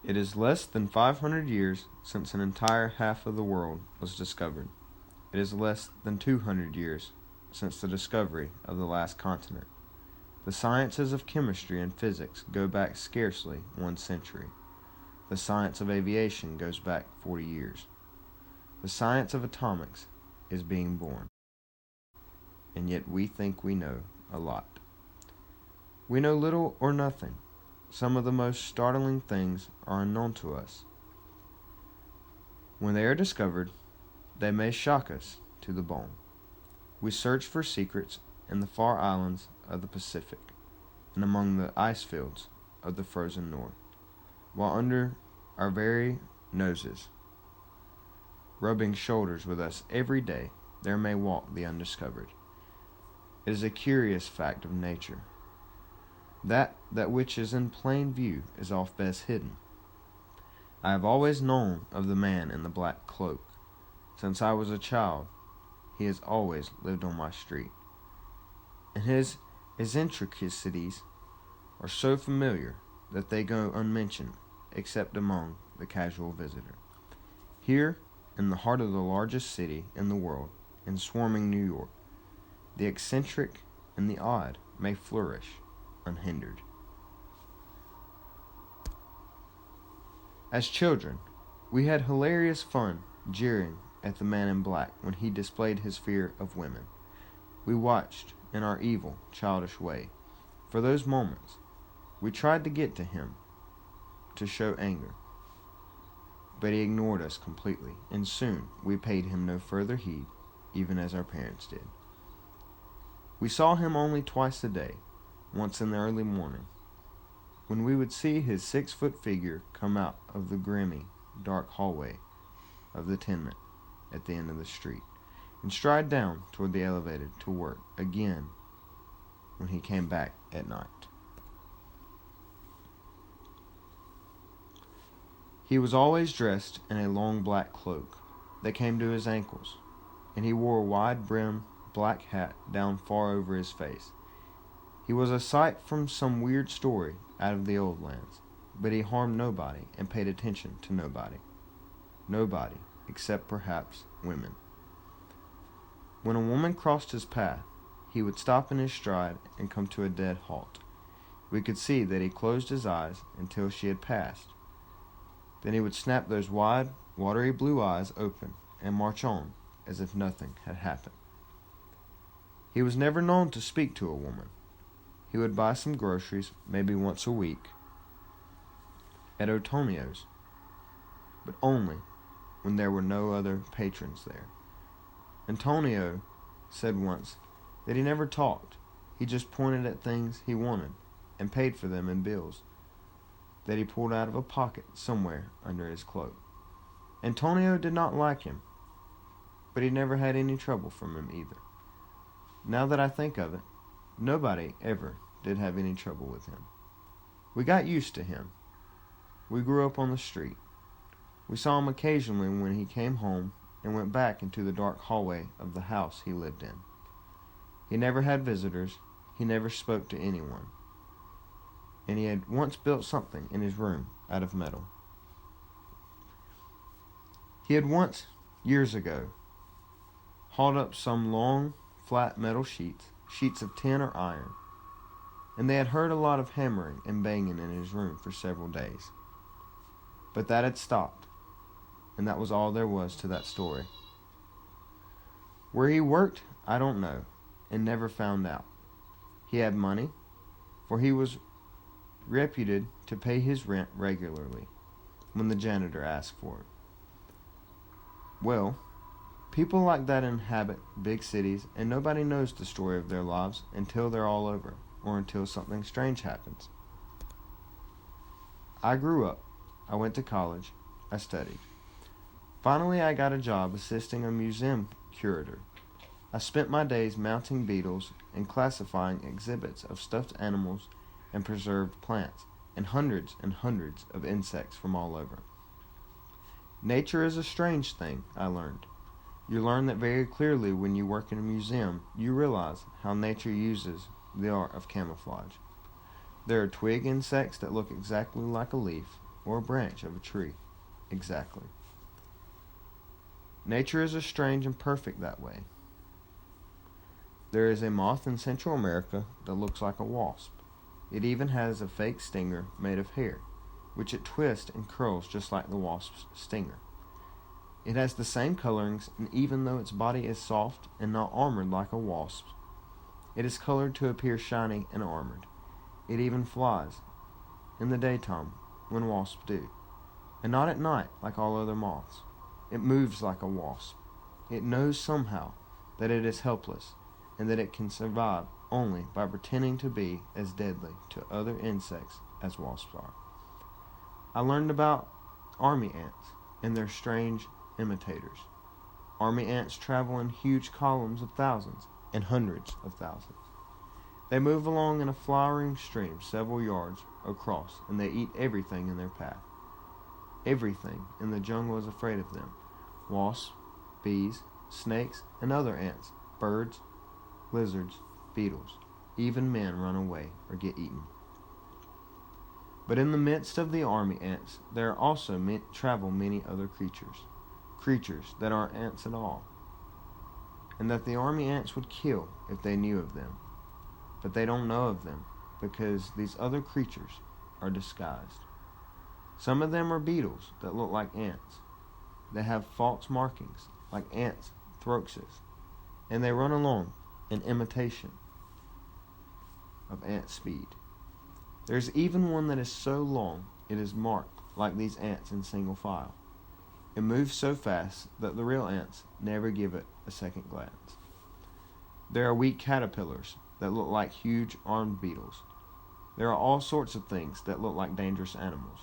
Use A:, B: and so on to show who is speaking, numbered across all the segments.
A: It is less than 500 years since an entire half of the world was discovered. It is less than 200 years since the discovery of the last continent. The sciences of chemistry and physics go back scarcely 1 century. The science of aviation goes back 40 years. The science of atomics is being born. And yet we think we know a lot. We know little or nothing. Some of the most startling things are unknown to us. When they are discovered, they may shock us to the bone. We search for secrets in the far islands of the Pacific and among the ice fields of the frozen north, while under our very noses, rubbing shoulders with us every day, there may walk the undiscovered. It is a curious fact of nature. That which is in plain view is oft best hidden. I have always known of the man in the black cloak. Since I was a child, he has always lived on my street. And his eccentricities are so familiar that they go unmentioned except among the casual visitor. Here, in the heart of the largest city in the world, in swarming New York, the eccentric and the odd may flourish unhindered. As children, we had hilarious fun jeering at the man in black when he displayed his fear of women. We watched, in our evil, childish way, for those moments. We tried to get to him, to show anger, but he ignored us completely, and soon we paid him no further heed, even as our parents did. We saw him only twice a day, once in the early morning, when we would see his 6-foot figure come out of the grimy, dark hallway of the tenement at the end of the street, and stride down toward the elevator to work again when he came back at night. He was always dressed in a long black cloak that came to his ankles, and he wore a wide-brimmed black hat down far over his face. He was a sight from some weird story out of the old lands, but he harmed nobody and paid attention to nobody. Nobody, except perhaps women. When a woman crossed his path, he would stop in his stride and come to a dead halt. We could see that he closed his eyes until she had passed. Then he would snap those wide, watery blue eyes open and march on as if nothing had happened. He was never known to speak to a woman. He would buy some groceries, maybe once a week, at Antonio's, but only when there were no other patrons there. Antonio said once that he never talked. He just pointed at things he wanted and paid for them in bills that he pulled out of a pocket somewhere under his cloak. Antonio did not like him, but he never had any trouble from him either. Now that I think of it, nobody ever did have any trouble with him. We got used to him. We grew up on the street. We saw him occasionally when he came home and went back into the dark hallway of the house he lived in. He never had visitors. He never spoke to anyone. And he had once built something in his room out of metal. He had once, years ago, hauled up some long, flat metal sheets of tin or iron, and they had heard a lot of hammering and banging in his room for several days. But that had stopped, and that was all there was to that story. Where he worked, I don't know, and never found out. He had money, for he was reputed to pay his rent regularly when the janitor asked for it. Well, people like that inhabit big cities, and nobody knows the story of their lives until they're all over, or until something strange happens. I grew up. I went to college. I studied. Finally, I got a job assisting a museum curator. I spent my days mounting beetles and classifying exhibits of stuffed animals and preserved plants, and hundreds of insects from all over. Nature is a strange thing, I learned. You learn that very clearly when you work in a museum. You realize how nature uses the art of camouflage. There are twig insects that look exactly like a leaf, or a branch of a tree. Exactly. Nature is strange and perfect that way. There is a moth in Central America that looks like a wasp. It even has a fake stinger made of hair, which it twists and curls just like the wasp's stinger. It has the same colorings, and even though its body is soft and not armored like a wasp's, it is colored to appear shiny and armored. It even flies in the daytime when wasps do, and not at night like all other moths. It moves like a wasp. It knows somehow that it is helpless and that it can survive only by pretending to be as deadly to other insects as wasps are. I learned about army ants and their strange imitators. Army ants travel in huge columns of thousands and hundreds of thousands. They move along in a flowering stream several yards across, and they eat everything in their path. Everything in the jungle is afraid of them. Wasps, bees, snakes, and other ants, birds, lizards, beetles. Even men run away or get eaten. But in the midst of the army ants, there also travel many other creatures that aren't ants at all, and that the army ants would kill if they knew of them. But they don't know of them because these other creatures are disguised. Some of them are beetles that look like ants. They have false markings like ants' throxes, and they run along in imitation of ant speed. There's even one that is so long it is marked like these ants in single file. It moves so fast that the real ants never give it a second glance. There are weak caterpillars that look like huge armed beetles. There are all sorts of things that look like dangerous animals.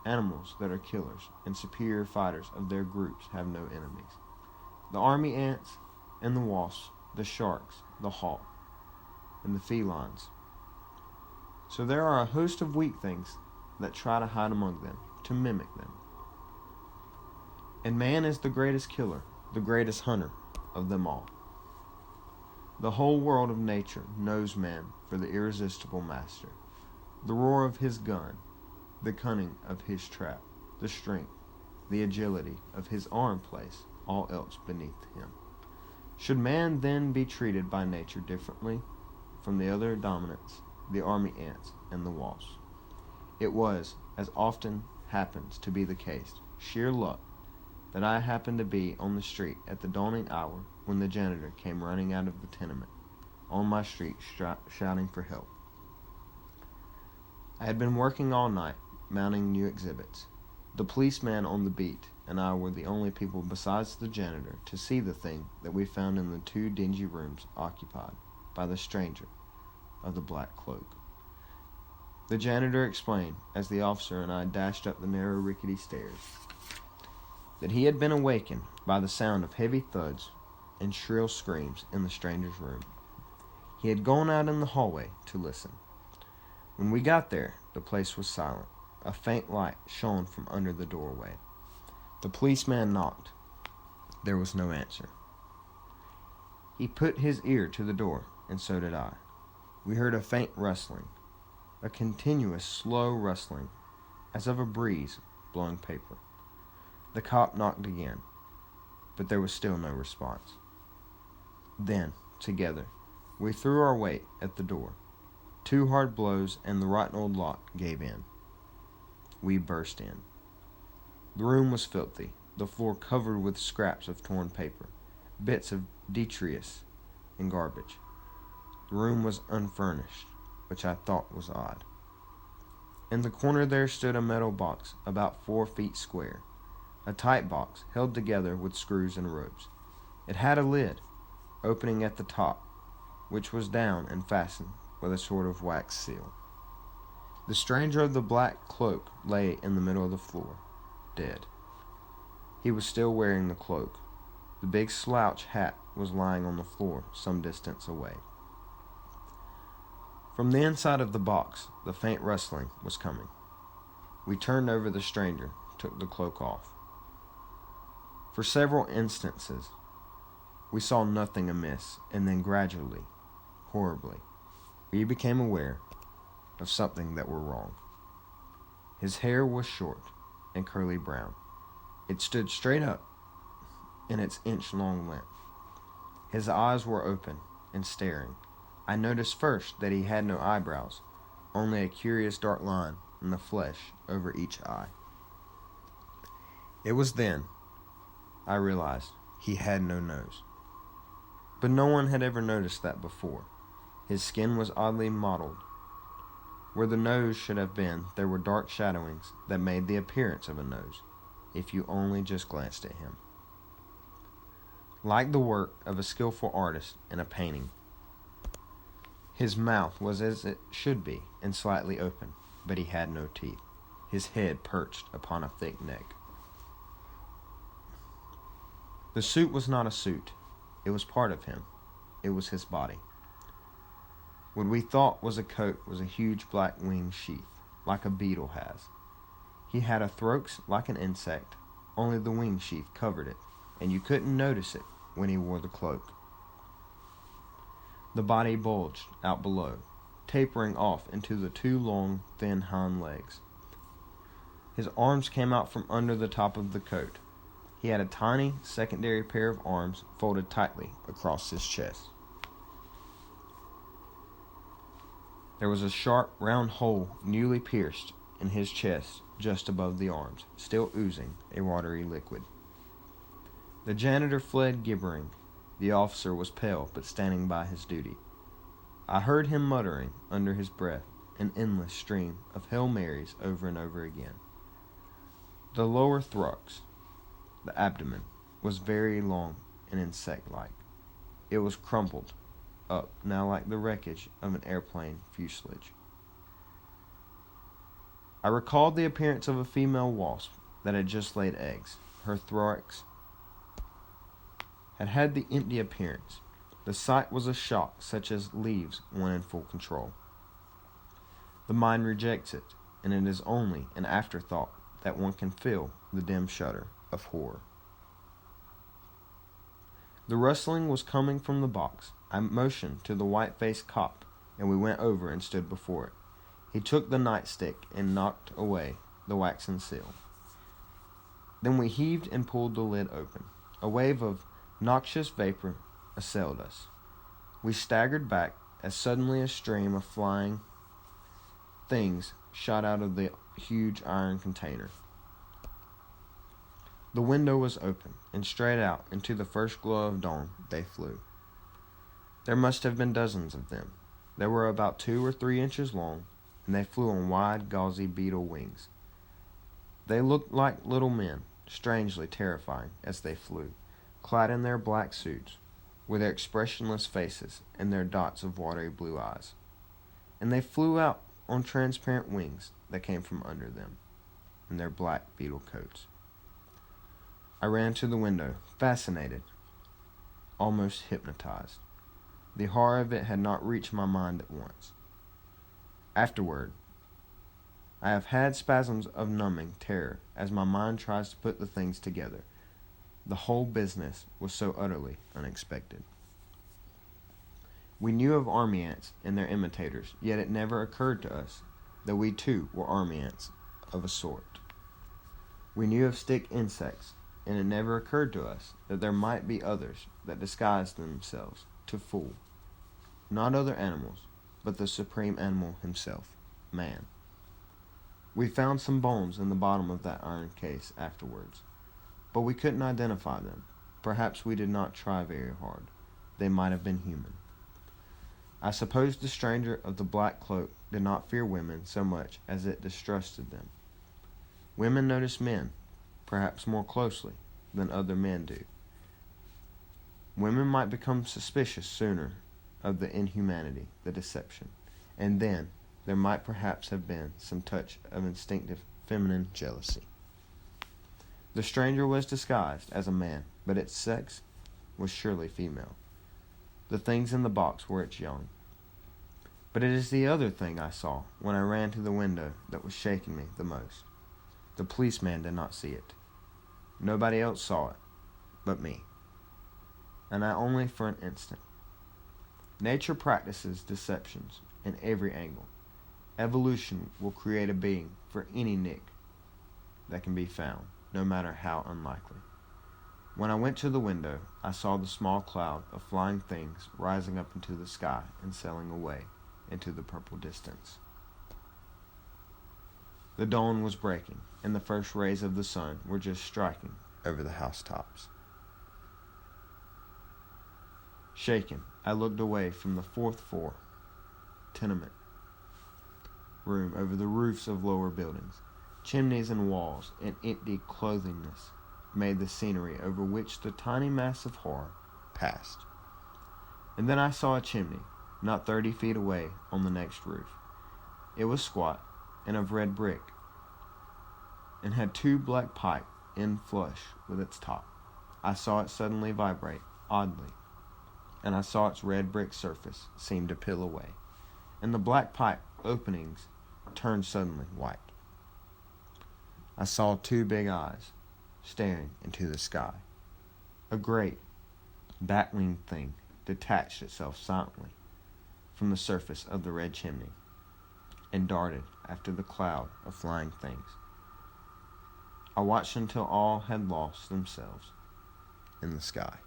A: Animals that are killers and superior fighters of their groups have no enemies. The army ants and the wasps, the sharks, the hawk, and the felines. So there are a host of weak things that try to hide among them, to mimic them. And man is the greatest killer, the greatest hunter of them all. The whole world of nature knows man for the irresistible master, the roar of his gun, the cunning of his trap, the strength, the agility of his arm place all else beneath him. Should man then be treated by nature differently from the other dominants, the army ants and the wasps? It was, as often happens to be the case, sheer luck that I happened to be on the street at the dawning hour when the janitor came running out of the tenement on my street shouting for help. I had been working all night, mounting new exhibits. The policeman on the beat and I were the only people besides the janitor to see the thing that we found in the 2 dingy rooms occupied by the stranger of the black cloak. The janitor explained, as the officer and I dashed up the narrow rickety stairs, that he had been awakened by the sound of heavy thuds and shrill screams in the stranger's room. He had gone out in the hallway to listen. When we got there, the place was silent. A faint light shone from under the doorway. The policeman knocked. There was no answer. He put his ear to the door, and so did I. We heard a faint rustling, a continuous slow rustling, as of a breeze blowing paper. The cop knocked again, but there was still no response. Then, together, we threw our weight at the door. 2 hard blows, and the rotten old lock gave in. We burst in. The room was filthy, the floor covered with scraps of torn paper, bits of detritus and garbage. The room was unfurnished, which I thought was odd. In the corner there stood a metal box about 4 feet square, a tight box held together with screws and ropes. It had a lid, opening at the top, which was down and fastened with a sort of wax seal. The stranger of the black cloak lay in the middle of the floor, dead. He was still wearing the cloak. The big slouch hat was lying on the floor some distance away. From the inside of the box, the faint rustling was coming. We turned over the stranger, took the cloak off. For several instances, we saw nothing amiss, and then gradually, horribly, we became aware of something that were wrong. His hair was short and curly brown. It stood straight up in its inch-long length. His eyes were open and staring. I noticed first that he had no eyebrows, only a curious dark line in the flesh over each eye. It was then I realized he had no nose. But no one had ever noticed that before. His skin was oddly mottled. Where the nose should have been, there were dark shadowings that made the appearance of a nose, if you only just glanced at him. Like the work of a skillful artist in a painting. His mouth was as it should be, and slightly open, but he had no teeth. His head perched upon a thick neck. The suit was not a suit. It was part of him. It was his body. What we thought was a coat was a huge black wing sheath, like a beetle has. He had a throat like an insect, only the wing sheath covered it, and you couldn't notice it when he wore the cloak. The body bulged out below, tapering off into the two long, thin hind legs. His arms came out from under the top of the coat. He had a tiny secondary pair of arms folded tightly across his chest. There was a sharp, round hole newly pierced in his chest just above the arms, still oozing a watery liquid. The janitor fled gibbering. The officer was pale, but standing by his duty. I heard him muttering under his breath an endless stream of Hail Marys over and over again. The lower thorax, the abdomen, was very long and insect-like. It was crumpled up, now like the wreckage of an airplane fuselage. I recalled the appearance of a female wasp that had just laid eggs. Her thorax had had the empty appearance. The sight was a shock such as leaves one in full control. The mind rejects it, and it is only an afterthought that one can feel the dim shudder of horror. The rustling was coming from the box. I motioned to the white-faced cop, and we went over and stood before it. He took the nightstick and knocked away the waxen seal. Then we heaved and pulled the lid open. A wave of noxious vapor assailed us. We staggered back as suddenly a stream of flying things shot out of the huge iron container. The window was open, and straight out into the first glow of dawn they flew. There must have been dozens of them. They were about 2 or 3 inches long, and they flew on wide, gauzy beetle wings. They looked like little men, strangely terrifying as they flew, clad in their black suits, with their expressionless faces and their dots of watery blue eyes. And they flew out on transparent wings that came from under them, in their black beetle coats. I ran to the window, fascinated, almost hypnotized. The horror of it had not reached my mind at once. Afterward, I have had spasms of numbing terror as my mind tries to put the things together. The whole business was so utterly unexpected. We knew of army ants and their imitators, yet it never occurred to us that we too were army ants of a sort. We knew of stick insects, and it never occurred to us that there might be others that disguised themselves to fool, not other animals, but the supreme animal himself, man. We found some bones in the bottom of that iron case afterwards, but we couldn't identify them. Perhaps we did not try very hard. They might have been human. I suppose the stranger of the black cloak did not fear women so much as it distrusted them. Women notice men, perhaps more closely than other men do. Women might become suspicious sooner of the inhumanity, the deception, and then there might perhaps have been some touch of instinctive feminine jealousy. The stranger was disguised as a man, but its sex was surely female. The things in the box were its young. But it is the other thing I saw when I ran to the window that was shaking me the most. The policeman did not see it. Nobody else saw it but me, and I only for an instant. Nature practices deceptions in every angle. Evolution will create a being for any nick that can be found, no matter how unlikely. When I went to the window, I saw the small cloud of flying things rising up into the sky and sailing away into the purple distance. The dawn was breaking, and the first rays of the sun were just striking over the housetops. Shaken, I looked away from the fourth floor tenement room over the roofs of lower buildings. Chimneys and walls and empty clothingness made the scenery over which the tiny mass of horror passed. And then I saw a chimney, not 30 feet away on the next roof. It was squat and of red brick, and had 2 black pipes in flush with its top. I saw it suddenly vibrate, oddly, and I saw its red brick surface seem to peel away, and the black pipe openings turned suddenly white. I saw 2 big eyes staring into the sky. A great, bat-winged thing detached itself silently from the surface of the red chimney and darted after the cloud of flying things. I watched until all had lost themselves in the sky.